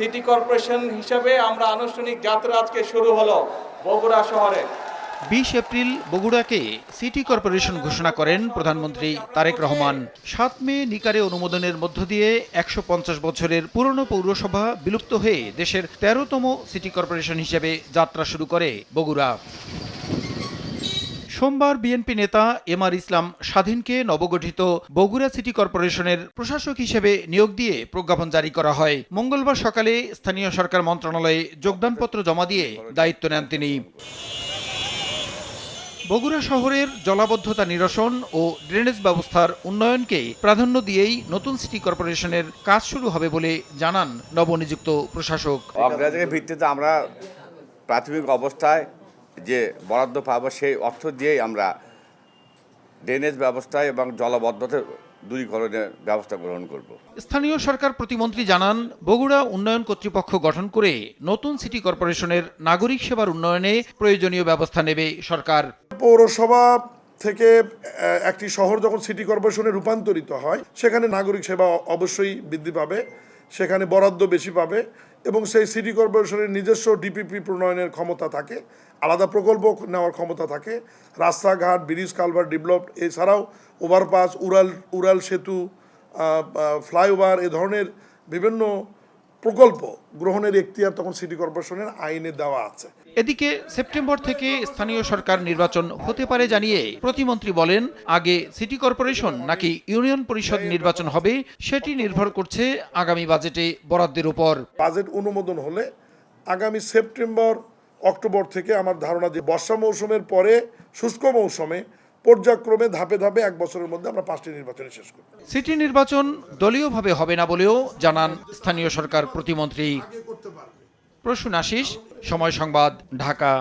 City corporation হিসেবে আমরা আনুষ্ঠানিক যাত্রা আজকে শুরু হলো বগুড়া শহরে। 20 এপ্রিল বগুড়াকে সিটি কর্পোরেশন ঘোষণা করেন প্রধানমন্ত্রী তারেক রহমান। 7 মে নিকারে অনুমোদনের মধ্য দিয়ে 150 বছরের পুরনো পৌরসভা বিলুপ্ত হয়ে দেশের 13তম সিটি কর্পোরেশন হিসেবে যাত্রা শুরু করে বগুড়া। সোমবার বিএনপি নেতা এমআর ইসলাম স্বাধীনকে নবগঠিত বগুড়া সিটি কর্পোরেশনের প্রশাসক হিসেবে নিয়োগ দিয়ে প্রজ্ঞাপন জারি করা হয়। মঙ্গলবার সকালে স্থানীয় সরকার মন্ত্রণালয়ে যোগদানপত্র জমা দিয়ে দায়িত্ব নেন তিনি। বগুড়া শহরের জলাবদ্ধতা নিরসন ও ড্রেনেজ ব্যবস্থার উন্নয়নকে প্রাধান্য দিয়েই নতুন সিটি কর্পোরেশনের কাজ শুরু হবে বলে জানান নবনিযুক্ত প্রশাসক। অগ্রাধিকারের ভিত্তিতে আমরা প্রাথমিক অবস্থায় যে বরাদ্দ পাবো সেই অর্থ দিয়েই আমরা ড্রেনেজ ব্যবস্থা এবং জলাবদ্ধতা দূরীকরণের ব্যবস্থা গ্রহণ করব। স্থানীয় সরকার প্রতিমন্ত্রী জানান, বগুড়া উন্নয়ন কর্তৃপক্ষ গঠন করে নতুন সিটি কর্পোরেশনের নাগরিক সেবার উন্নয়নে প্রয়োজনীয় ব্যবস্থা নেবে সরকার। পৌরসভা থেকে একটি শহর যখন সিটি কর্পোরেশনে রূপান্তরিত হয়, সেখানে নাগরিক সেবা অবশ্যই বৃদ্ধি পাবে, সেখানে বরাদ্দ বেশি পাবে এবং সেই সিটি কর্পোরেশনের নিজস্ব ডিপিপি প্রণয়নের ক্ষমতা থাকে, আলাদা প্রকল্প নেওয়ার ক্ষমতা থাকে, রাস্তাঘাট, ব্রিজ, কালভার্ট ডেভেলপ, এছাড়াও ওভারপাস, উড়াল সেতু, ফ্লাইওভার, এ ধরনের বিভিন্ন প্রকল্প গ্রহণের এখতিয়ার তখন সিটি কর্পোরেশনের আইনে দেওয়া আছে। এদিকে সেপ্টেম্বর থেকে স্থানীয় সরকার নির্বাচন হতে পারে জানিয়ে প্রতিমন্ত্রী বলেন, আগে সিটি কর্পোরেশন নাকি ইউনিয়ন পরিষদ নির্বাচন হবে সেটি নির্ভর করছে আগামী বাজেটে বরাদ্দের উপর। বাজেট অনুমোদন হলে আগামী সেপ্টেম্বর অক্টোবর থেকে আমার ধারণা যে বর্ষা মৌসুমের পরে শুষ্ক মৌসুমে পর্যায়ক্রমে ধাপে ধাপে 1 বছরের মধ্যে আমরা 5টি নির্বাচন শেষ করব। সিটি নির্বাচন দলীয়ভাবে হবে না বলেও জানান স্থানীয় সরকার প্রতিমন্ত্রী। প্রসূন আশিস, সময় সংবাদ, ঢাকা।